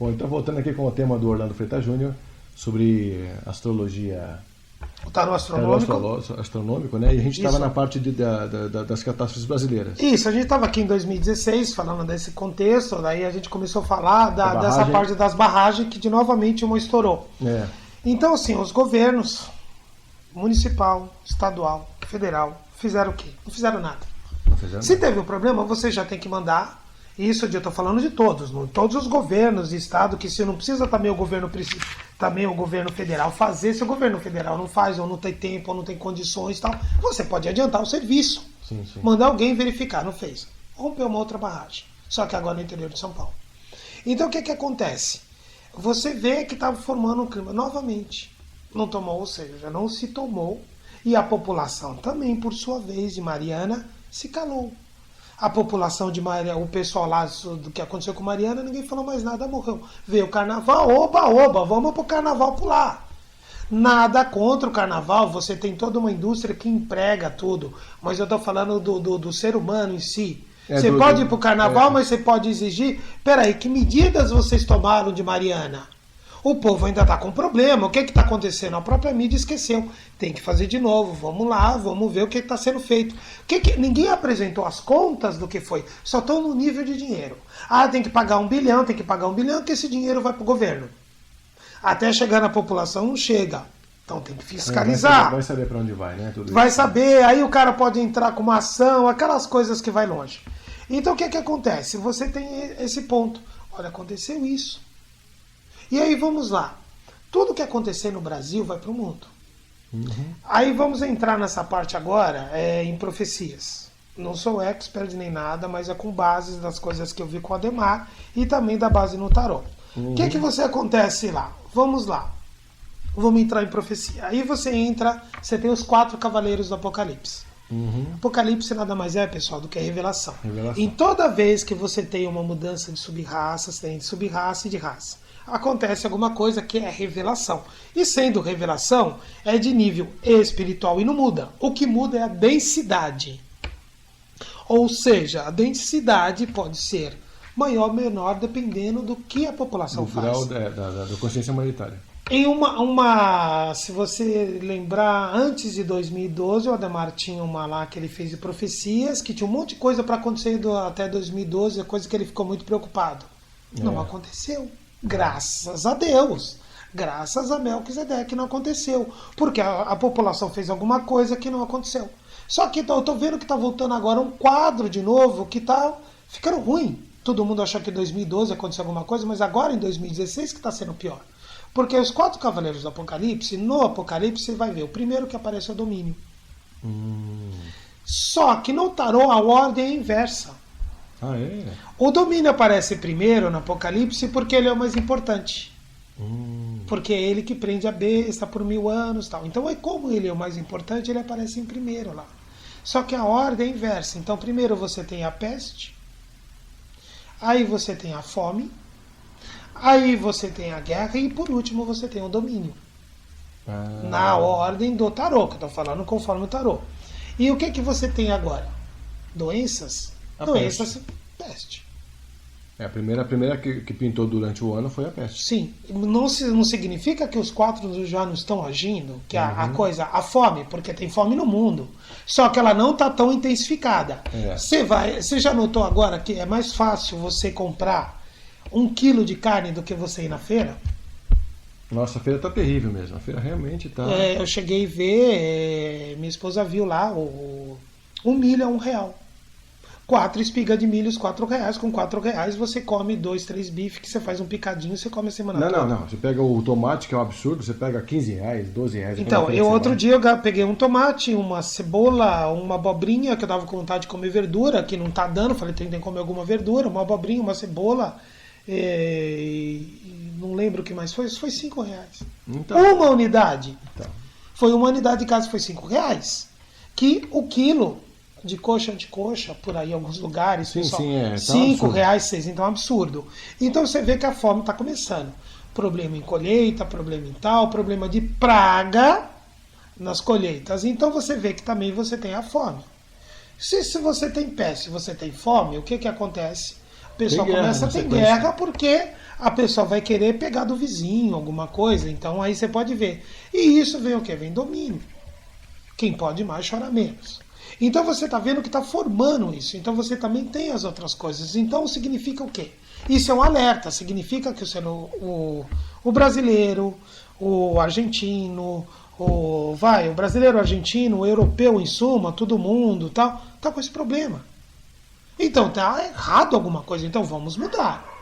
Bom, então voltando aqui com o tema do Orlando Freitas Júnior sobre astrologia. O tarô astronômico. Astronômico, né? E a gente estava na parte das catástrofes brasileiras. Isso, a gente estava aqui em 2016 falando desse contexto, daí a gente começou a falar dessa parte das barragens que novamente uma estourou. É. Então, assim, os governos municipal, estadual, federal, fizeram o quê? Não fizeram nada. Se teve um problema, você já tem que mandar. Isso eu estou falando de todos, todos os governos de estado, que se não precisa também o governo federal fazer, se o governo federal não faz, ou não tem tempo, ou não tem condições e tal, você pode adiantar o serviço. Sim. Mandar alguém verificar, não fez. Rompeu uma outra barragem. Só que agora no interior de São Paulo. Então o que acontece? Você vê que estava formando um clima novamente. Não tomou, ou seja, não se tomou. E a população também, por sua vez, de Mariana, se calou. A população de Mariana, o pessoal lá do que aconteceu com Mariana, ninguém falou mais nada, morreu. Veio o carnaval, oba, vamos pro carnaval pular. Nada contra o carnaval, você tem toda uma indústria que emprega tudo. Mas eu estou falando do ser humano em si. Você pode ir pro carnaval, mas você pode exigir... Peraí, que medidas vocês tomaram de Mariana? O povo ainda está com problema. O que está acontecendo? A própria mídia esqueceu. Tem que fazer de novo. Vamos lá, vamos ver o que está sendo feito. Ninguém apresentou as contas do que foi. Só estão no nível de dinheiro. Tem que pagar 1 bilhão, que esse dinheiro vai para o governo. Até chegar na população não chega. Então tem que fiscalizar. Vai saber para onde vai, né? Tudo vai isso. Saber, aí o cara pode entrar com uma ação, aquelas coisas que vai longe. Então o que acontece? Você tem esse ponto. Olha, aconteceu isso. E aí vamos lá. Tudo que acontecer no Brasil vai para o mundo. Aí vamos entrar nessa parte agora em profecias. Não sou expert nem nada, mas é com bases das coisas que eu vi com o Ademar e também da base no tarô. O que você acontece lá? Vamos lá. Vamos entrar em profecia. Aí você tem os 4 cavaleiros do Apocalipse. Apocalipse nada mais é, pessoal, do que a revelação. Em toda vez que você tem uma mudança de sub-raça, você tem de sub-raça e de raça. Acontece alguma coisa que é revelação. E sendo revelação, é de nível espiritual e não muda. O que muda é a densidade. Ou seja, a densidade pode ser maior ou menor dependendo do que a população faz. Do grau da consciência humanitária. Em se você lembrar, antes de 2012, o Ademar tinha uma lá que ele fez de profecias, que tinha um monte de coisa para acontecer até 2012, coisa que ele ficou muito preocupado. Não aconteceu. Graças a Deus. Graças a Melquisedeque não aconteceu. Porque a população fez alguma coisa que não aconteceu. Só que eu tô vendo que tá voltando agora um quadro de novo que tá ficando ruim. Todo mundo achou que em 2012 aconteceu alguma coisa, mas agora em 2016 que tá sendo pior. Porque os 4 cavaleiros do Apocalipse, no Apocalipse você vai ver, o primeiro que aparece é o domínio. Só que no tarô a ordem é inversa. O domínio aparece primeiro no Apocalipse porque ele é o mais importante. Porque é ele que prende a besta por 1000 anos. Tal. Então, como ele é o mais importante, ele aparece em primeiro lá. Só que a ordem é inversa. Então, primeiro você tem a peste, aí você tem a fome, aí você tem a guerra e, por último, você tem o domínio. Na ordem do tarô, que eu estou falando conforme o tarô. E o que você tem agora? Doenças? Peste. A primeira que pintou durante o ano foi a peste. Sim. Não significa que os 4 já não estão agindo, que a fome, porque tem fome no mundo. Só que ela não está tão intensificada. Você já notou agora que é mais fácil você comprar 1 quilo de carne do que você ir na feira? Nossa, a feira tá terrível mesmo. A feira realmente tá... eu cheguei a ver, minha esposa viu lá, 1 milho é R$1. 4 espigas de milho, R$4. Com R$4 você come 2, 3 bifes, que você faz um picadinho, você come a semana toda. Não. Você pega o tomate, que é um absurdo, você pega R$15, R$12. Então, outro dia eu peguei um tomate, uma cebola, uma abobrinha, que eu tava com vontade de comer verdura, que não tá dando, falei, tem que comer alguma verdura, uma abobrinha, uma cebola, não lembro o que mais foi R$5. Então, uma unidade. Então. Foi uma unidade de casa, foi R$5. Que o quilo de coxa anticoxa, por aí em alguns lugares, sim, R$5, 6, então é um absurdo. Então você vê que a fome está começando. Problema em colheita, problema em tal, problema de praga nas colheitas. Então você vê que também você tem a fome. Se você tem peste, você tem fome, o que acontece? o pessoal começa a ter guerra porque a pessoa vai querer pegar do vizinho alguma coisa. Então aí você pode ver. E isso vem o quê? Vem domínio. Quem pode mais chora menos. Então você está vendo que está formando isso. Então você também tem as outras coisas. Então significa o quê? Isso é um alerta. Significa que o brasileiro, o argentino, o brasileiro, o argentino, o europeu em suma, todo mundo tal, tá com esse problema. Então tá errado alguma coisa. Então vamos mudar.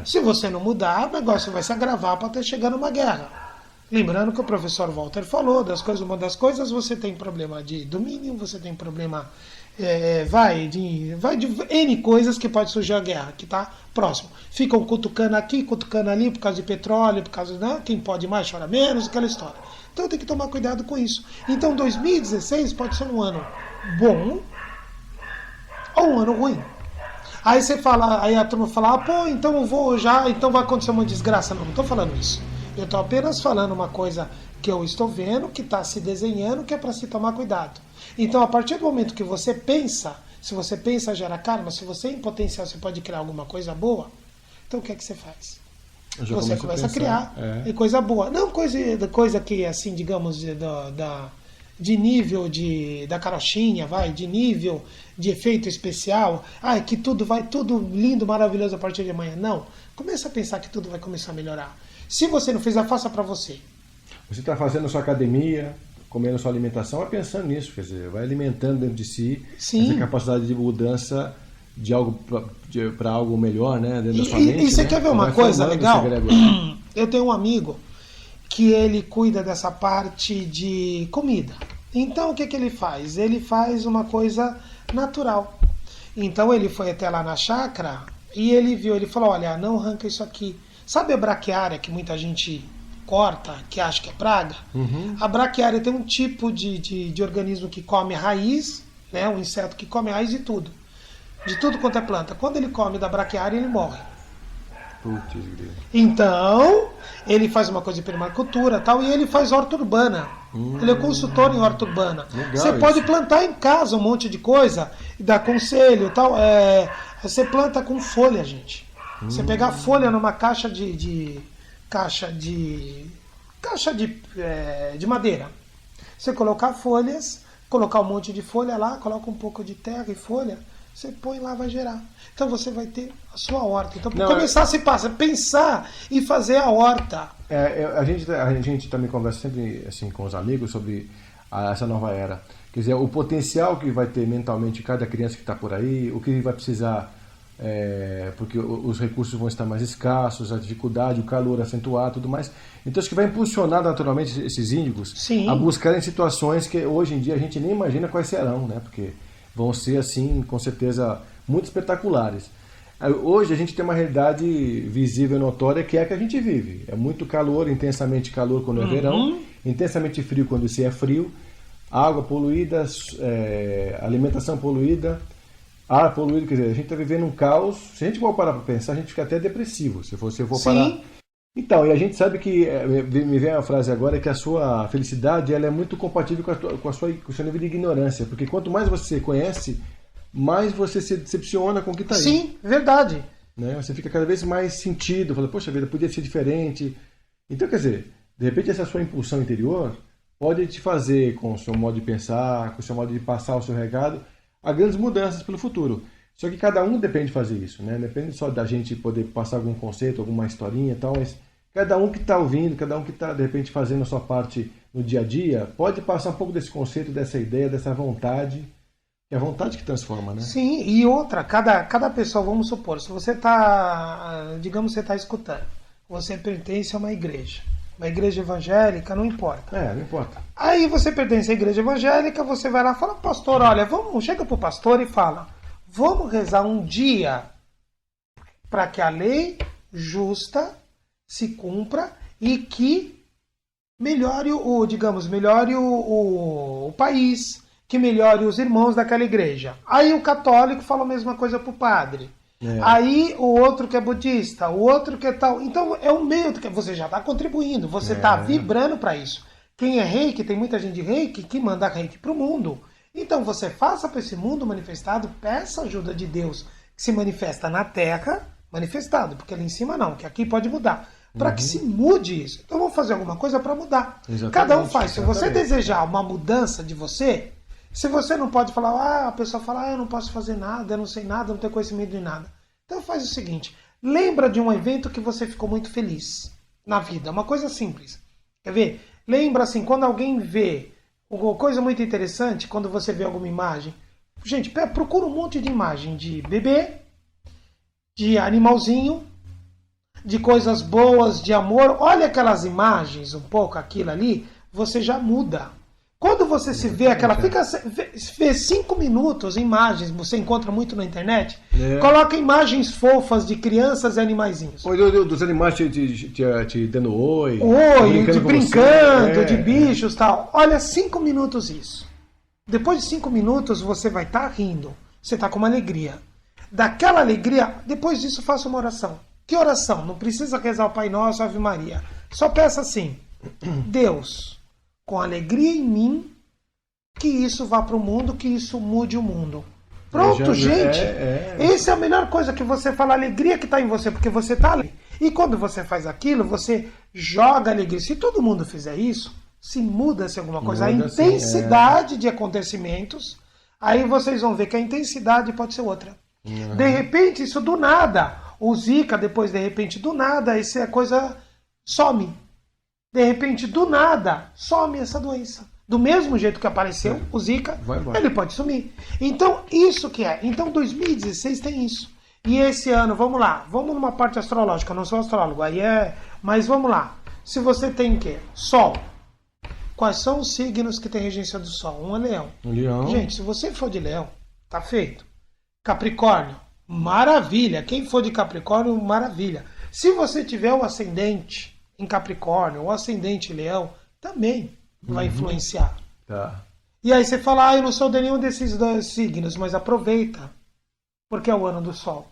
Se você não mudar, o negócio vai se agravar para até chegar numa guerra. Lembrando que o professor Walter falou das coisas, uma das coisas você tem problema de domínio, você tem problema de N coisas que pode surgir a guerra, que está próximo. Ficam cutucando aqui, cutucando ali por causa de petróleo, por causa de quem pode mais chora menos, aquela história. Então tem que tomar cuidado com isso. Então 2016 pode ser um ano bom ou um ano ruim. Aí você fala, aí a turma fala, pô, então eu vou já, então vai acontecer uma desgraça. Não estou falando isso. Eu estou apenas falando uma coisa que eu estou vendo, que está se desenhando, que é para se tomar cuidado. Então, a partir do momento que você pensa, se você pensa gera karma, se você em potencial você pode criar alguma coisa boa, então o que é que você faz? Você começa a criar coisa boa. Não coisa que, assim, digamos, de nível da carochinha, de nível de efeito especial, que tudo vai, tudo lindo, maravilhoso a partir de amanhã. Não. Começa a pensar que tudo vai começar a melhorar. Se você não fizer, faça para você. Você está fazendo sua academia, comendo sua alimentação, vai pensando nisso, quer dizer, vai alimentando dentro de si essa capacidade de mudança de algo para algo melhor, né, dentro da sua mente. E você quer ver uma coisa legal? Eu tenho um amigo que ele cuida dessa parte de comida. Então o que ele faz? Ele faz uma coisa natural. Então ele foi até lá na chácara e ele viu, ele falou, olha, não arranca isso aqui. Sabe a braquiária que muita gente corta, que acha que é praga? Uhum. A braquiária tem um tipo de organismo que come raiz, né, um inseto que come raiz de tudo quanto é planta. Quando ele come da braquiária, ele morre. Putz, então, ele faz uma coisa de permacultura e tal, e ele faz horta urbana. Ele é consultor em horta urbana. Você pode plantar em casa um monte de coisa, e dar conselho e tal. Você planta com folha, gente. Você pegar a folha numa caixa de madeira. Você colocar folhas, colocar um monte de folha lá, coloca um pouco de terra e folha, você põe lá, vai gerar. Então você vai ter a sua horta. Então, para começar a pensar e fazer a horta. A gente também conversa sempre assim, com os amigos sobre essa nova era. Quer dizer, o potencial que vai ter mentalmente cada criança que está por aí, o que vai precisar, porque os recursos vão estar mais escassos, a dificuldade, o calor acentuado, tudo mais. Então acho que vai impulsionar naturalmente esses índigos a buscarem situações que hoje em dia a gente nem imagina quais serão, né? Porque vão ser assim, com certeza, muito espetaculares. Hoje a gente tem uma realidade visível e notória que é a que a gente vive. É muito calor, intensamente calor quando é verão, intensamente frio quando isso é frio, água poluída, alimentação poluída, ar poluído, quer dizer, a gente está vivendo um caos. Se a gente for parar para pensar, a gente fica até depressivo, se for parar. Então, e a gente sabe que, me vem a frase agora, que a sua felicidade ela é muito compatível com o seu nível de ignorância, porque quanto mais você conhece, mais você se decepciona com o que está aí. Sim, verdade. Né? Você fica cada vez mais sentido, fala, poxa vida, podia ser diferente. Então, quer dizer, de repente essa sua impulsão interior pode te fazer, com o seu modo de pensar, com o seu modo de passar o seu recado, a grandes mudanças pelo futuro. Só que cada um depende de fazer isso, né? Depende só da gente poder passar algum conceito, alguma historinha e tal, mas cada um que está ouvindo, cada um que está, de repente, fazendo a sua parte no dia a dia, pode passar um pouco desse conceito, dessa ideia, dessa vontade. É a vontade que transforma, né? Sim, e outra, cada pessoa, vamos supor, se você está, digamos, você está escutando, você pertence a uma igreja evangélica, não importa. Não importa. Aí você pertence à igreja evangélica, você vai lá e fala, pastor, olha, chega pro pastor e fala, vamos rezar um dia para que a lei justa se cumpra e que melhore o país, que melhore os irmãos daquela igreja. Aí o católico fala a mesma coisa pro padre. Aí o outro que é budista, o outro que é tal. Então é um meio que você já está contribuindo, você está vibrando para isso. Quem é reiki, tem muita gente de reiki que manda reiki para o mundo. Então você faça para esse mundo manifestado, peça ajuda de Deus. se manifesta na Terra, manifestado, porque ali em cima não, que aqui pode mudar. Para que se mude isso. Então vamos fazer alguma coisa para mudar. Exatamente, Cada um faz. Se você exatamente. desejar uma mudança de você, se você não pode falar, a pessoa fala, eu não posso fazer nada, eu não sei nada, eu não tenho conhecimento de nada. Então faz o seguinte, lembra de um evento que você ficou muito feliz na vida, uma coisa simples. Quer ver? Lembra assim, quando alguém vê uma coisa muito interessante, quando você vê alguma imagem, gente, procura um monte de imagem de bebê, de animalzinho, de coisas boas, de amor. Olha aquelas imagens, um pouco aquilo ali, você já muda. Quando você se vê aquela... Vê 5 minutos imagens, você encontra muito na internet, coloca imagens fofas de crianças e animaizinhos. Dos animais te dando oi. Oi, de brincando, de É. bichos e tal. Olha, 5 minutos isso. Depois de 5 minutos você vai estar rindo. Você está com uma alegria. Daquela alegria, depois disso faça uma oração. Que oração? Não precisa rezar o Pai Nosso, Ave Maria. Só peça assim, Deus, com alegria em mim, que isso vá para o mundo, que isso mude o mundo. Pronto, gente. Essa é a melhor coisa que você fala, a alegria que está em você, porque você está ali. E quando você faz aquilo, você joga alegria. Se todo mundo fizer isso, se muda-se alguma coisa. A intensidade de acontecimentos, aí vocês vão ver que a intensidade pode ser outra. De repente, isso do nada, o Zika, depois de repente, do nada, essa coisa some. De repente, do nada, some essa doença. Do mesmo jeito que apareceu o Zika, ele pode sumir. Então, isso que é. Então, 2016 tem isso. E esse ano, vamos lá, vamos numa parte astrológica, eu não sou astrólogo, mas vamos lá. Se você tem o quê? Sol. Quais são os signos que tem regência do Sol? Um é Leão. Leão. Gente, se você for de Leão, tá feito. Capricórnio, maravilha. Quem for de Capricórnio, maravilha. Se você tiver o ascendente em Capricórnio, o ascendente em Leão, também vai influenciar. Tá. E aí você fala, eu não sou de nenhum desses dois signos, mas aproveita, porque é o ano do Sol.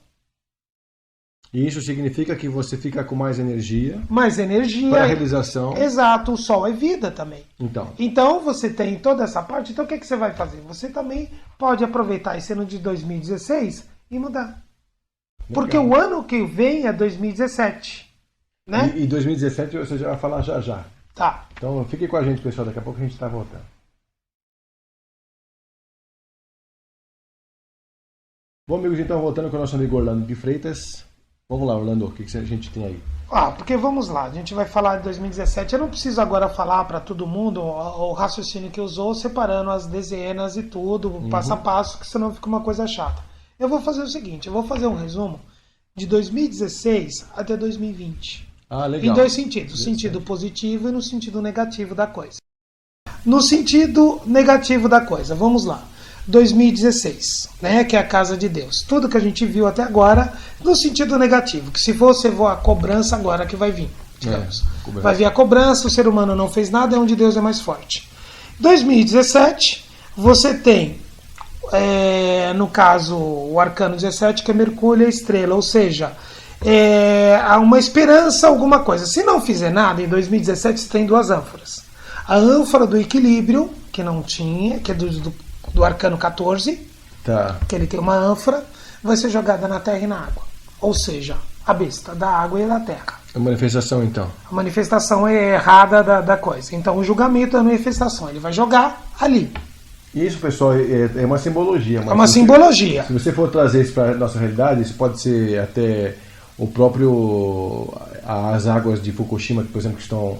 E isso significa que você fica com mais energia. Mais energia. Para a realização. Exato, o Sol é vida também. Então você tem toda essa parte, então o que você vai fazer? Você também pode aproveitar esse ano de 2016 e mudar. Legal. Porque o ano que vem é 2017. Né? E 2017 você já vai falar já. Tá. Então fique com a gente, pessoal, daqui a pouco a gente está voltando. Bom, amigos, então voltando com o nosso amigo Orlando de Freitas. Vamos lá, Orlando, o que a gente tem aí? Porque vamos lá, a gente vai falar de 2017. Eu não preciso agora falar para todo mundo o raciocínio que usou, separando as dezenas e tudo, passo a passo, que senão fica uma coisa chata. Eu vou fazer o seguinte, eu vou fazer um resumo de 2016 até 2020. Legal. Em dois sentidos, no sentido positivo e no sentido negativo da coisa. No sentido negativo da coisa, vamos lá. 2016, né, que é a casa de Deus. Tudo que a gente viu até agora, no sentido negativo, que se você for a cobrança agora que vai vir, digamos. Vai vir a cobrança, o ser humano não fez nada, é onde Deus é mais forte. 2017, você tem, no caso, o arcano 17, que é Mercúrio e a estrela, ou seja, há uma esperança, alguma coisa. Se não fizer nada, em 2017 você tem 2 ânforas. A ânfora do equilíbrio, que não tinha, que é do arcano 14, que ele tem uma ânfora, vai ser jogada na terra e na água. Ou seja, a besta da água e da terra. A manifestação, então. A manifestação é errada da coisa. Então, o julgamento é a manifestação. Ele vai jogar ali. Isso, pessoal, é uma simbologia. É uma simbologia. Se você for trazer isso para a nossa realidade, isso pode ser até o próprio... As águas de Fukushima, por exemplo, que estão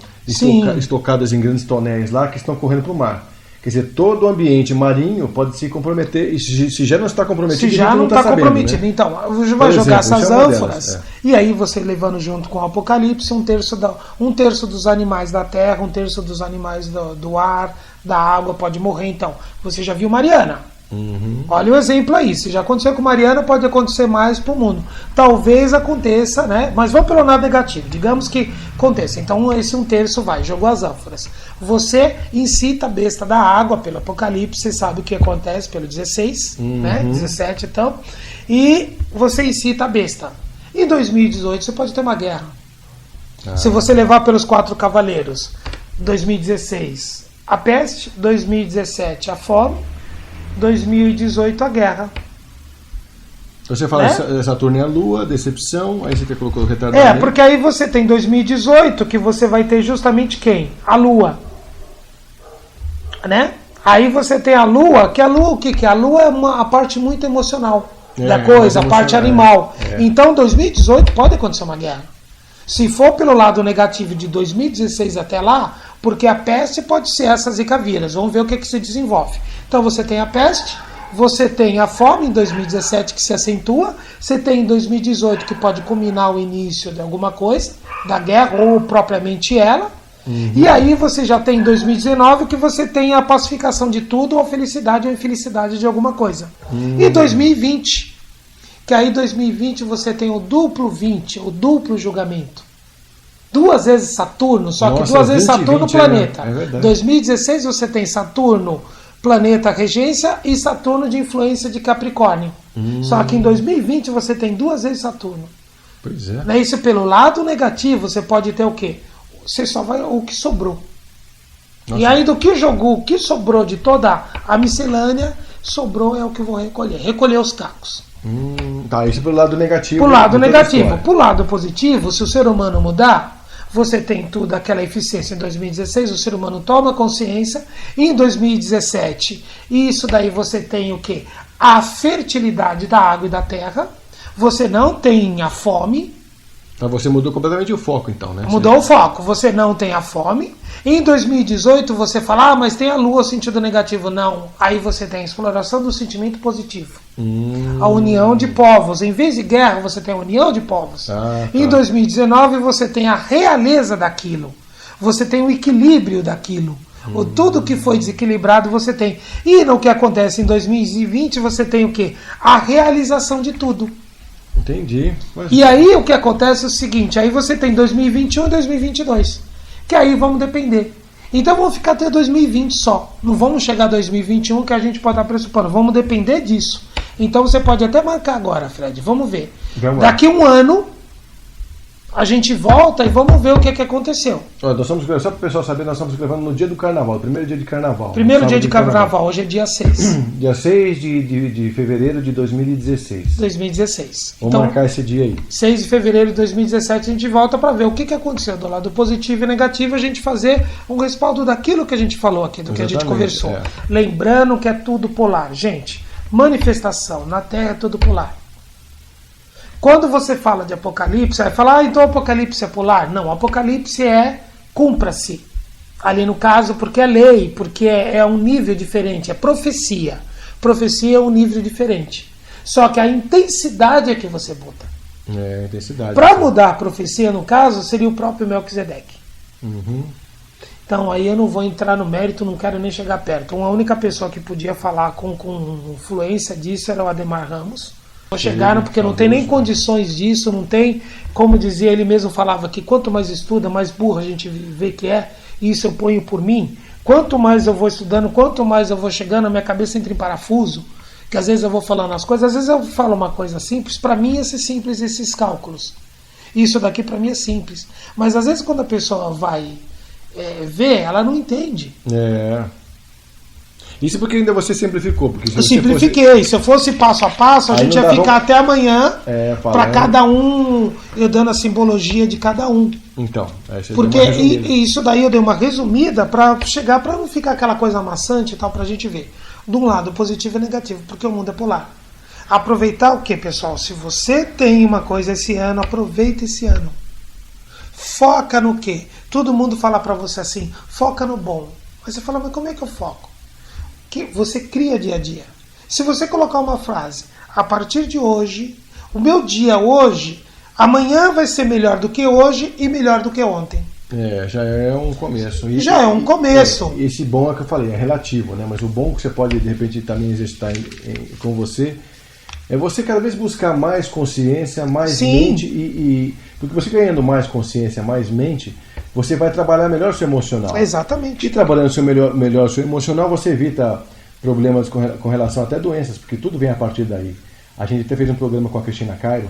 estocadas em grandes tonéis lá, que estão correndo para o mar. Quer dizer, todo o ambiente marinho pode se comprometer, e se já não está comprometido, se já não está comprometido, né? Então, vai jogar essas ânforas, e aí você levando junto com o Apocalipse, um terço dos animais da terra, 1/3 dos animais do ar, da água pode morrer. Então, você já viu Mariana? Olha o exemplo aí, se já aconteceu com Mariana, pode acontecer mais para o mundo. Talvez aconteça, né? Mas vamos pelo lado negativo, digamos que aconteça. Então esse 1/3 vai, jogou as ânforas. Você incita a besta da água pelo Apocalipse, você sabe o que acontece pelo 16, né? 17 então, e você incita a besta. Em 2018 você pode ter uma guerra. Se você levar pelos 4 cavaleiros, 2016 a peste, 2017 a fome, 2018 a guerra. Então você fala Saturno é a Lua, decepção, aí você colocou o retardamento. Porque aí você tem 2018, que você vai ter justamente quem? A Lua. Né? Aí você tem a Lua, que a Lua, o que que é? A Lua é a parte muito emocional da coisa, a parte animal. Então 2018 pode acontecer uma guerra. Se for pelo lado negativo de 2016 até lá, porque a peste pode ser essa zika vírus. Vamos ver o que que se desenvolve. Então você tem a peste, você tem a fome em 2017 que se acentua, você tem em 2018 que pode culminar o início de alguma coisa, da guerra ou propriamente ela, e aí você já tem em 2019 que você tem a pacificação de tudo, ou felicidade ou infelicidade de alguma coisa. E 2020, que aí 2020 você tem o duplo 20, o duplo julgamento. 2 vezes Saturno, só que 2 vezes Saturno planeta. 2016 você tem Saturno planeta regência e Saturno de influência de Capricórnio. Só que em 2020 você tem 2 vezes Saturno. Pois é. Isso pelo lado negativo, você pode ter o quê? Você só vai o que sobrou. Nossa. E aí do que jogou, o que sobrou de toda a miscelânea, sobrou é o que eu vou recolher. Recolher os cacos. Tá, isso pelo lado negativo. Pro lado negativo. Pro lado positivo, se o ser humano mudar, você tem tudo aquela eficiência em 2016, o ser humano toma consciência, e em 2017, isso daí você tem o quê? A fertilidade da água e da terra, você não tem a fome. Então você mudou completamente o foco, então, né? Mudou o foco, você não tem a fome. Em 2018 você fala, mas tem a Lua, sentido negativo. Não, aí você tem a exploração do sentimento positivo. A união de povos. Em vez de guerra, você tem a união de povos. Em 2019 você tem a realeza daquilo. Você tem o equilíbrio daquilo. Tudo que foi desequilibrado você tem. E no que acontece em 2020 você tem o quê? A realização de tudo. Entendi. E aí o que acontece é o seguinte, aí você tem 2021 e 2022, que aí vamos depender. Então vamos ficar até 2020 só, não vamos chegar a 2021 que a gente pode estar pressupondo, vamos depender disso. Então você pode até marcar agora, Fred, vamos ver. Daqui um ano a gente volta e vamos ver o que aconteceu. Nós estamos, só para o pessoal saber, nós estamos gravando no dia do carnaval, o primeiro dia de carnaval. Primeiro dia de carnaval, hoje é dia 6. Dia 6 de fevereiro de 2016. 2016. Vamos marcar esse dia aí. 6 de fevereiro de 2017 a gente volta para ver o que aconteceu do lado positivo e negativo, a gente fazer um respaldo daquilo que a gente falou aqui, do que a gente conversou. Lembrando que é tudo polar. Gente, manifestação na Terra é tudo polar. Quando você fala de Apocalipse, vai falar, então Apocalipse é polar? Não, Apocalipse é cumpra-se. Ali no caso, porque é lei, porque é um nível diferente, é profecia. Profecia é um nível diferente. Só que a intensidade é que você muda. A intensidade. Para mudar a profecia, no caso, seria o próprio Melquisedeque. Então aí eu não vou entrar no mérito, não quero nem chegar perto. A única pessoa que podia falar com influência disso era o Ademar Ramos. Chegaram porque não tem nem condições disso, não tem, como dizia, ele mesmo falava que quanto mais estuda, mais burro a gente vê que é, e isso eu ponho por mim. Quanto mais eu vou estudando, quanto mais eu vou chegando, a minha cabeça entra em parafuso, que às vezes eu vou falando as coisas, às vezes eu falo uma coisa simples, para mim ia ser simples esses cálculos. Isso daqui para mim é simples. Mas às vezes quando a pessoa vai ver, ela não entende. Isso porque ainda você simplificou. Porque eu simplifiquei. Se eu fosse passo a passo, a gente ia ficar até amanhã para cada um, eu dando a simbologia de cada um. Então, porque isso daí eu dei uma resumida para chegar, para não ficar aquela coisa amassante e tal, para a gente ver. De um lado, positivo e negativo, porque o mundo é polar. Aproveitar o que, pessoal? Se você tem uma coisa esse ano, aproveita esse ano. Foca no quê? Todo mundo fala para você assim, foca no bom. Mas você fala, mas como é que eu foco? Que você cria dia a dia. Se você colocar uma frase, a partir de hoje, o meu dia hoje, amanhã vai ser melhor do que hoje e melhor do que ontem. Já é um começo. Já é um começo. Esse bom é que eu falei, é relativo, né? Mas o bom que você pode, de repente, também exercitar com você, é você cada vez buscar mais consciência, mais mente, porque você ganhando mais consciência, mais mente, você vai trabalhar melhor o seu emocional. Exatamente. E trabalhando melhor o seu emocional, você evita problemas com relação até doenças, porque tudo vem a partir daí. A gente até fez um programa com a Cristina Cairo,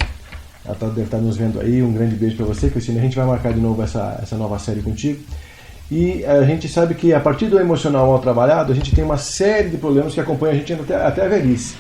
ela deve estar nos vendo aí, um grande beijo para você, Cristina. A gente vai marcar de novo essa nova série contigo. E a gente sabe que a partir do emocional mal trabalhado, a gente tem uma série de problemas que acompanham a gente até a velhice.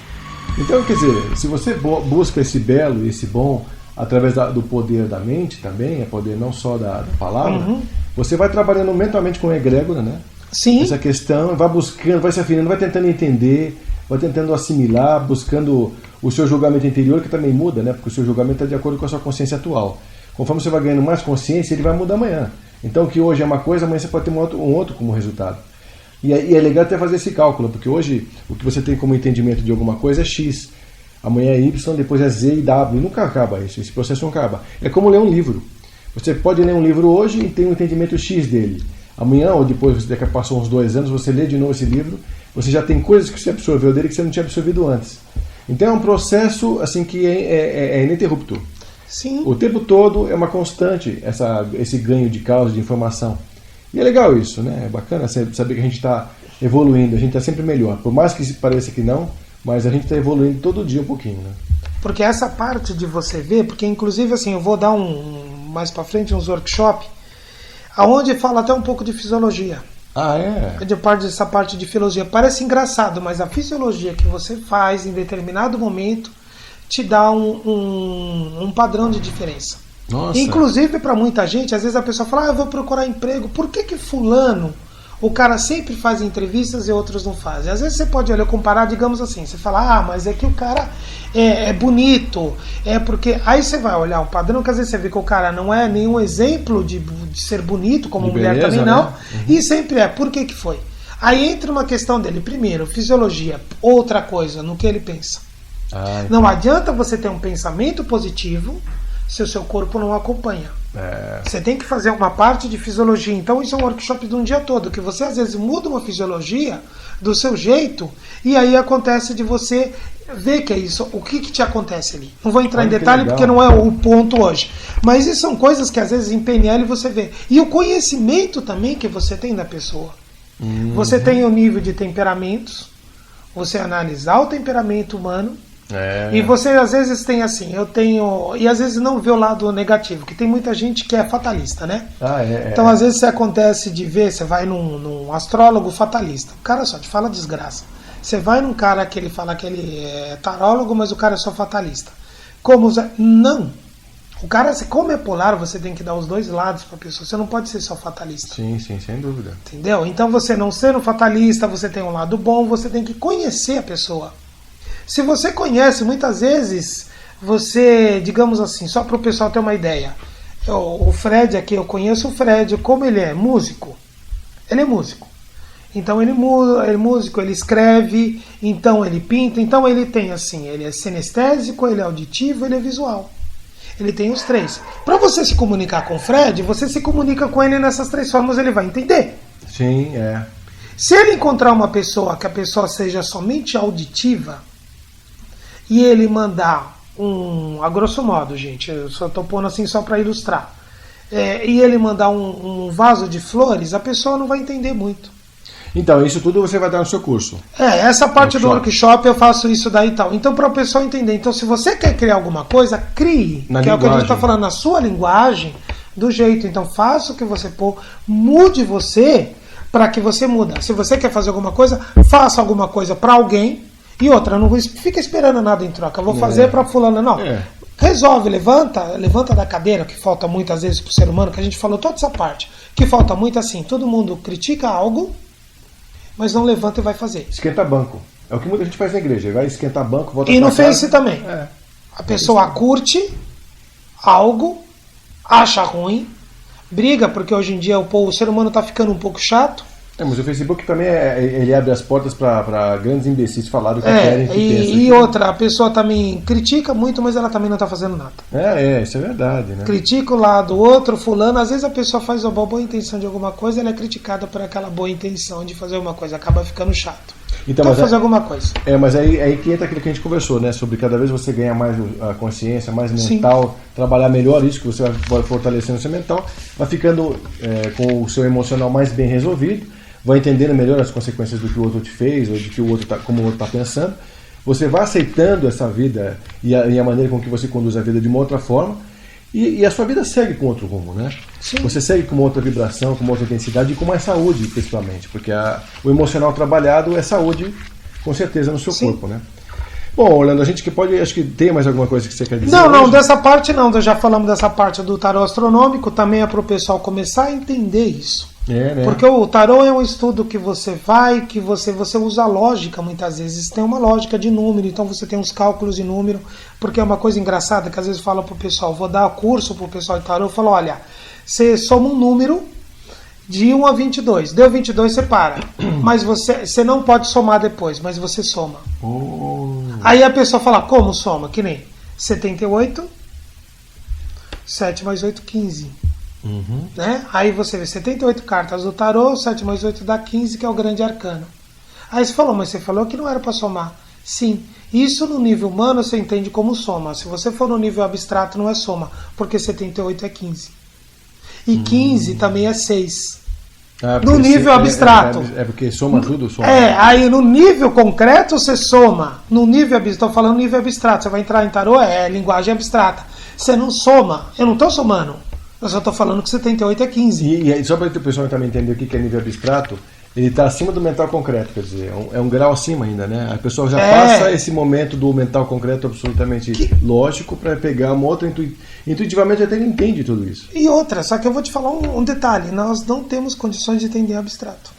Então, quer dizer, se você busca esse belo e esse bom através do poder da mente também, é poder não só da palavra, você vai trabalhando mentalmente com a egrégora, né? Sim. Essa questão, vai buscando, vai se afinando, vai tentando entender, vai tentando assimilar, buscando o seu julgamento interior, que também muda, né? Porque o seu julgamento está de acordo com a sua consciência atual. Conforme você vai ganhando mais consciência, ele vai mudar amanhã. Então, o que hoje é uma coisa, amanhã você pode ter um outro como resultado. E é legal até fazer esse cálculo, porque hoje o que você tem como entendimento de alguma coisa é X. Amanhã é Y, depois é Z e W. Nunca acaba isso, esse processo não acaba. É como ler um livro. Você pode ler um livro hoje e ter um entendimento X dele. Amanhã, ou depois, daqui a passou uns 2 anos, você lê de novo esse livro, você já tem coisas que você absorveu dele que você não tinha absorvido antes. Então é um processo assim que é ininterrupto. Sim. O tempo todo é uma constante esse ganho de causa, de informação. E é legal isso, né? É bacana saber que a gente está evoluindo, a gente está sempre melhor. Por mais que pareça que não, mas a gente está evoluindo todo dia um pouquinho, né? Porque essa parte de você ver, porque inclusive assim, eu vou dar mais para frente uns workshops, aonde fala até um pouco de fisiologia. Ah, é? Essa parte de fisiologia. Parece engraçado, mas a fisiologia que você faz em determinado momento te dá um padrão de diferença. Nossa. Inclusive, para muita gente, às vezes a pessoa fala, eu vou procurar emprego. Por que fulano, o cara sempre faz entrevistas e outros não fazem? Às vezes você pode olhar, comparar, digamos assim, você fala, mas é que o cara é bonito, é porque... Aí você vai olhar o padrão, que às vezes você vê que o cara não é nenhum exemplo de ser bonito, como de mulher beleza, também não, né? E sempre é. Por que foi? Aí entra uma questão dele, primeiro, fisiologia, outra coisa, no que ele pensa. Não adianta você ter um pensamento positivo se o seu corpo não acompanha. Você tem que fazer uma parte de fisiologia. Então isso é um workshop de um dia todo, que você às vezes muda uma fisiologia do seu jeito, e aí acontece de você ver que é isso. O que te acontece ali? Não vou entrar em detalhe porque não é o ponto hoje. Mas isso são coisas que às vezes em PNL você vê. E o conhecimento também que você tem da pessoa. Você tem o nível de temperamentos, você analisar o temperamento humano. E você às vezes tem assim, e às vezes não vê o lado negativo, que tem muita gente que é fatalista, né? Então às vezes acontece de ver, você vai num astrólogo fatalista, o cara só te fala desgraça. Você vai num cara que ele fala que ele é tarólogo, mas o cara é só fatalista. Não. O cara, como é polar, você tem que dar os dois lados para a pessoa. Você não pode ser só fatalista. Sim, sem dúvida. Entendeu? Então você não sendo fatalista, você tem um lado bom, você tem que conhecer a pessoa. Se você conhece, muitas vezes, você, digamos assim, só para o pessoal ter uma ideia, o Fred aqui, eu conheço o Fred, como ele é músico, ele é músico. Então ele é músico, ele escreve, então ele pinta, então ele tem assim, ele é sinestésico, ele é auditivo, ele é visual. Ele tem os 3. Para você se comunicar com o Fred, você se comunica com ele nessas 3 formas, ele vai entender. Sim, Se ele encontrar uma pessoa que a pessoa seja somente auditiva, e ele mandar a grosso modo, gente, eu só estou pondo assim só para ilustrar, e ele mandar um vaso de flores, a pessoa não vai entender muito. Então, isso tudo você vai dar no seu curso. Essa parte do workshop eu faço isso daí e tal. Então, para a pessoa entender. Então, se você quer criar alguma coisa, crie. Que é o que a gente está falando, na sua linguagem, do jeito. Então, faça o que você mude você para que você muda. Se você quer fazer alguma coisa, faça alguma coisa para alguém. E outra, não fica esperando nada em troca. Eu vou fazer para fulano, não. Resolve, levanta da cadeira, que falta muitas vezes para o ser humano, que a gente falou toda essa parte, que falta muito assim, todo mundo critica algo, mas não levanta e vai fazer. Esquenta banco. É o que muita gente faz na igreja, vai esquentar banco, volta e no Face também. A pessoa curte algo, acha ruim, briga, porque hoje em dia o ser humano está ficando um pouco chato. Mas o Facebook também ele abre as portas para grandes imbecis falar do que querem, que pensam. E outra, a pessoa também critica muito, mas ela também não está fazendo nada. Isso é verdade, né? Critica o lado do outro, fulano. Às vezes a pessoa faz uma boa intenção de alguma coisa, ela é criticada por aquela boa intenção de fazer uma coisa, acaba ficando chato. Então fazer alguma coisa. Mas aí que entra aquilo que a gente conversou, né? Sobre cada vez você ganhar mais a consciência, mais mental, trabalhar melhor isso, que você vai fortalecendo o seu mental, vai ficando com o seu emocional mais bem resolvido, vai entendendo melhor as consequências do que o outro te fez, ou de que como o outro está pensando. Você vai aceitando essa vida e a maneira com que você conduz a vida de uma outra forma, e a sua vida segue com outro rumo, né? Sim. Você segue com uma outra vibração, com uma outra intensidade e com mais saúde, principalmente, porque o emocional trabalhado é saúde, com certeza, no seu corpo, né? Bom, Orlando, a gente que pode, acho que tem mais alguma coisa que você quer dizer? Não, hoje? dessa parte não, nós já falamos dessa parte do tarô astronômico, também é para o pessoal começar a entender isso. Né? Porque o tarô é um estudo que você vai, que você usa lógica muitas vezes, tem uma lógica de número, então você tem uns cálculos de número, porque é uma coisa engraçada que às vezes fala pro pessoal, vou dar curso pro pessoal de tarô, eu falo, olha, você soma um número de 1 a 22, deu 22 você para, mas você não pode somar depois, mas você soma. Aí a pessoa fala, como soma? Que nem 78, 7 mais 8, 15. Né? Aí você vê 78 cartas do tarô, 7 mais 8 dá 15, que é o grande arcano. Aí você falou, mas você falou que não era para somar. Sim, isso no nível humano você entende como soma. Se você for no nível abstrato não é soma, porque 78 é 15. E 15 também é 6. No nível abstrato. É porque soma tudo? Soma. Aí no nível concreto você soma. No nível abstrato, estou falando nível abstrato, você vai entrar em tarô, é linguagem abstrata. Você não soma, eu não estou somando. Eu só estou falando que 78 é 15. E só para o pessoal também entender o que é nível abstrato, ele está acima do mental concreto, quer dizer, é um grau acima ainda, né? A pessoa já passa esse momento do mental concreto absolutamente lógico para pegar uma outra intuitivamente até ele entende tudo isso. E outra, só que eu vou te falar um detalhe, nós não temos condições de entender abstrato.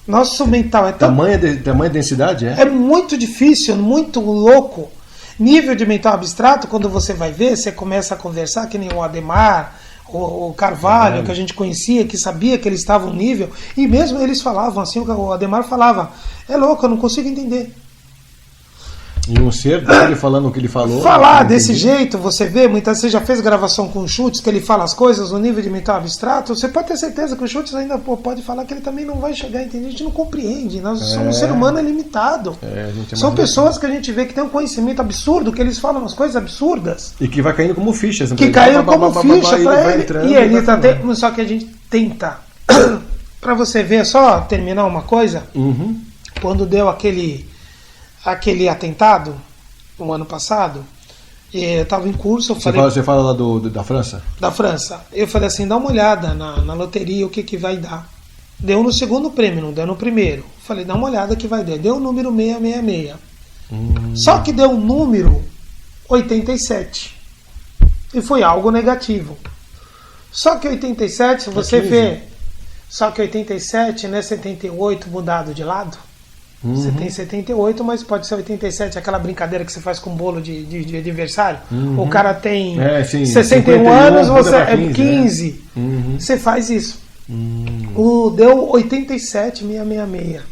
Nosso mental é tão... Tamanha densidade, é muito difícil, muito louco. Nível de mental abstrato, quando você vai ver, você começa a conversar, que nem o Ademar, o Carvalho, que a gente conhecia, que sabia que eles estavam no nível, e mesmo eles falavam assim, o Ademar falava, é louco, eu não consigo entender. E um ser dele falando o que ele falou. Falar desse jeito, você vê, muitas vezes você já fez gravação com o Schultz, que ele fala as coisas no nível de mental abstrato, você pode ter certeza que o Schultz ainda pode falar que ele também não vai chegar a entender, a gente não compreende, nós somos um ser humano limitado. São pessoas que a gente vê que tem um conhecimento absurdo, que eles falam umas coisas absurdas. E que vai caindo como fichas. Que caíram como ficha para ele. E ele tá só que a gente tenta. Para você ver, só terminar uma coisa, quando deu aquele atentado no ano passado, eu estava em curso. Você fala lá da França? Da França. Eu falei assim, dá uma olhada na loteria, o que vai dar. Deu no segundo prêmio, não deu no primeiro. Falei, dá uma olhada que vai dar. Deu o número 666. Só que deu o número 87. E foi algo negativo. Só que 87, se você vê... Só que 87 não é 78 mudado de lado. Você tem 78, mas pode ser 87, aquela brincadeira que você faz com bolo de aniversário. O cara tem 61 anos, você é 15. Você faz isso. Deu 87,666.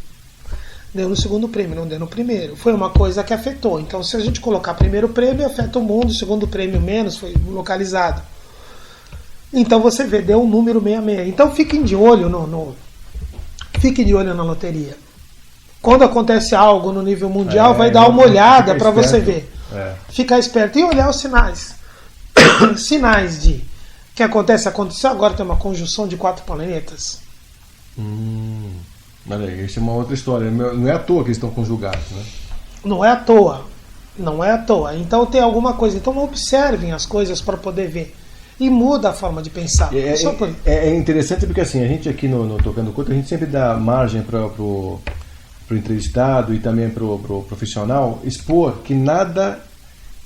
Deu no segundo prêmio, não deu no primeiro. Foi uma coisa que afetou. Então, se a gente colocar primeiro prêmio, afeta o mundo, segundo prêmio menos, foi localizado. Então você vê, deu um número 66. Então fiquem de olho fiquem de olho na loteria. Quando acontece algo no nível mundial, vai dar uma olhada para você ver. Ficar esperto e olhar os sinais. Sinais de que aconteceu agora, tem uma conjunção de 4 planetas. Olha aí, isso é uma outra história. Não é à toa que eles estão conjugados, né? Não é à toa. Não é à toa. Então tem alguma coisa. Então observem as coisas para poder ver. E muda a forma de pensar. É interessante porque assim, a gente aqui no Tocando Culto, a gente sempre dá margem para o entrevistado e também para o profissional expor que nada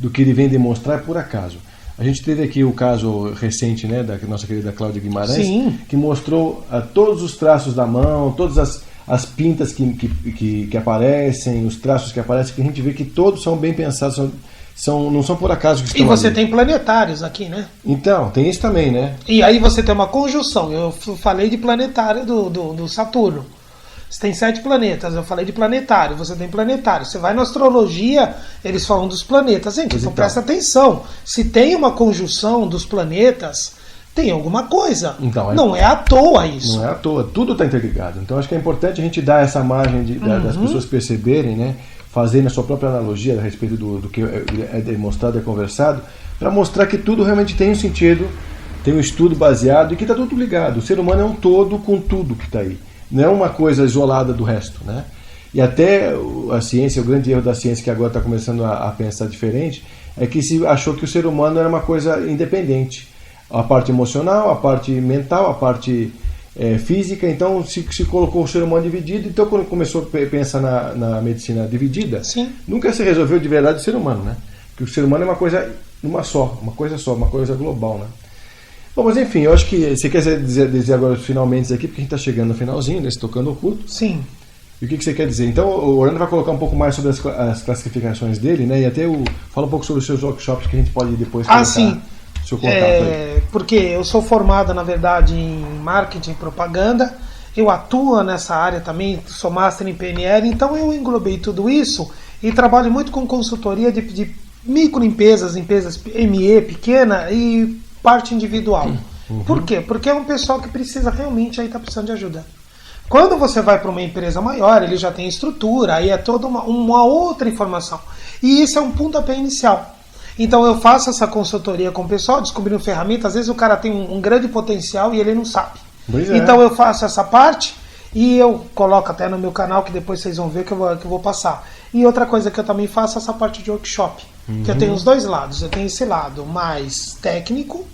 do que ele vem demonstrar é por acaso. A gente teve aqui o caso recente, né, da nossa querida Cláudia Guimarães, que mostrou todos os traços da mão, todas as pintas que aparecem, os traços que aparecem, que a gente vê que todos são bem pensados, não são por acaso que estão E você ali. tem planetários aqui, né? Então, tem isso também, né? E aí você tem uma conjunção. Eu falei de planetário do Saturno. Você tem 7 planetas, eu falei de planetário, você tem planetário. Você vai na astrologia, eles falam dos planetas. Gente, então presta atenção. Se tem uma conjunção dos planetas, tem alguma coisa. Então, não é à toa isso. Não é à toa, tudo está interligado. Então acho que é importante a gente dar essa margem das pessoas perceberem, né? Fazendo a sua própria analogia a respeito do que é demonstrado e é conversado, para mostrar que tudo realmente tem um sentido, tem um estudo baseado e que está tudo ligado. O ser humano é um todo com tudo que está aí. Não é uma coisa isolada do resto, né? E até a ciência, o grande erro da ciência que agora está começando a pensar diferente, é que se achou que o ser humano era uma coisa independente. A parte emocional, a parte mental, a parte física, então se colocou o ser humano dividido. Então, quando começou a pensar na medicina dividida, Sim. nunca se resolveu de verdade o ser humano, né? Porque o ser humano é uma coisa uma coisa global, né? Bom, mas enfim, eu acho que você quer dizer agora finalmente aqui, porque a gente está chegando no finalzinho, nesse Tocando Oculto. Sim. E o que você quer dizer? Então, o Orlando vai colocar um pouco mais sobre as classificações dele, né? E até fala um pouco sobre os seus workshops que a gente pode depois colocar. Sim. Seu contato aí. Porque eu sou formado, na verdade, em marketing e propaganda. Eu atuo nessa área também, sou master em PNL, então eu englobei tudo isso e trabalho muito com consultoria de microempresas, empresas ME pequena e parte individual. Por quê? Porque é um pessoal que precisa realmente aí tá precisando de ajuda. Quando você vai para uma empresa maior, ele já tem estrutura, aí é toda uma outra informação. E isso é um pontapé inicial. Então eu faço essa consultoria com o pessoal, descobrindo ferramentas, às vezes o cara tem um grande potencial e ele não sabe. Então eu faço essa parte e eu coloco até no meu canal, que depois vocês vão ver que eu vou passar. E outra coisa que eu também faço é essa parte de workshop, que eu tenho os dois lados. Eu tenho esse lado mais técnico,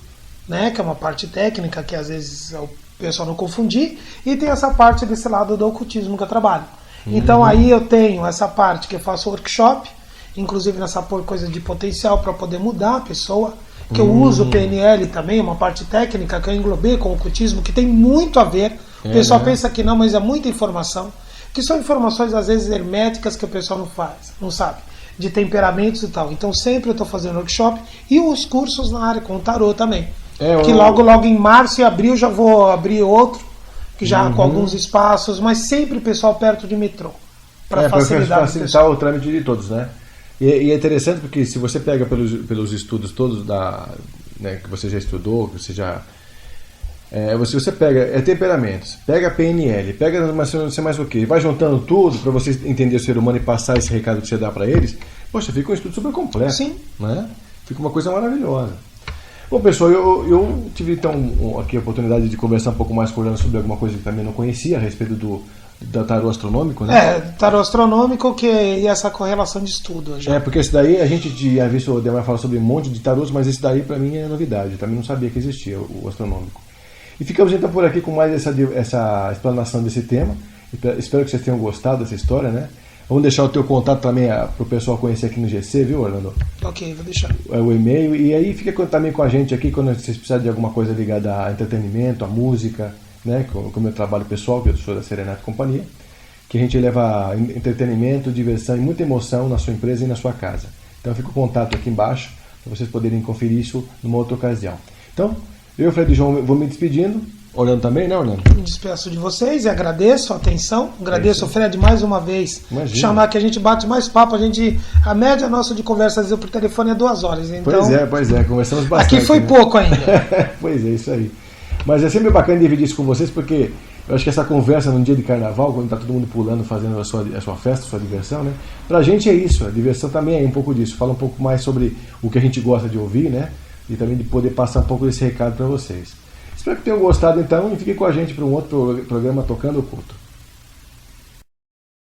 né, que é uma parte técnica que às vezes o pessoal não confundir, e tem essa parte desse lado do ocultismo que eu trabalho. Então aí eu tenho essa parte que eu faço workshop, inclusive nessa coisa de potencial para poder mudar a pessoa, que eu uso o PNL também, uma parte técnica que eu englobei com o ocultismo, que tem muito a ver. O pessoal pensa que não, mas é muita informação, que são informações às vezes herméticas que o pessoal não sabe, de temperamentos e tal. Então sempre eu estou fazendo workshop e os cursos na área com o tarô também. Que logo em março e abril já vou abrir outro, que já com alguns espaços, mas sempre o pessoal perto de metrô, para facilitar o trâmite de todos, né? E é interessante porque se você pega pelos estudos todos né, que você já estudou, que você já... você pega temperamentos, pega PNL, pega não sei mais o que, vai juntando tudo para você entender o ser humano e passar esse recado que você dá para eles, poxa, fica um estudo super completo. Sim. Né? Fica uma coisa maravilhosa. Bom, pessoal, eu tive então aqui a oportunidade de conversar um pouco mais com o Orlando sobre alguma coisa que também não conhecia a respeito do tarô astronômico, né? Tarô astronômico e essa correlação de estudo. Já. Porque esse daí a gente tinha visto o Demar falar sobre um monte de tarôs, mas esse daí para mim é novidade, eu também não sabia que existia o astronômico. E ficamos então por aqui com mais essa explanação desse tema. Espero que vocês tenham gostado dessa história, né? Vamos deixar o teu contato também para o pessoal conhecer aqui no GC, viu, Orlando? Ok, vou deixar. O e-mail. E aí fica também com a gente aqui quando vocês precisarem de alguma coisa ligada a entretenimento, a música, né? Com o meu trabalho pessoal, que eu sou da Serenata Companhia, que a gente leva entretenimento, diversão e muita emoção na sua empresa e na sua casa. Então fica o contato aqui embaixo para vocês poderem conferir isso numa outra ocasião. Então, eu, Fred e João, vou me despedindo. Orlando também, né, Orlando? Me despeço de vocês e agradeço a atenção. Agradeço o Fred mais uma vez. Imagina. Chamar que a gente bate mais papo. A média nossa de conversa por telefone é 2 horas. Então, pois é, conversamos bastante. Aqui foi pouco ainda. Pois é, isso aí. Mas é sempre bacana dividir isso com vocês, porque eu acho que essa conversa num dia de carnaval, quando está todo mundo pulando, fazendo a sua festa, a sua diversão, né? Pra gente é isso, a diversão também é um pouco disso. Fala um pouco mais sobre o que a gente gosta de ouvir, né? E também de poder passar um pouco desse recado para vocês. Espero que tenham gostado então e fiquem com a gente para um outro programa Tocando Oculto.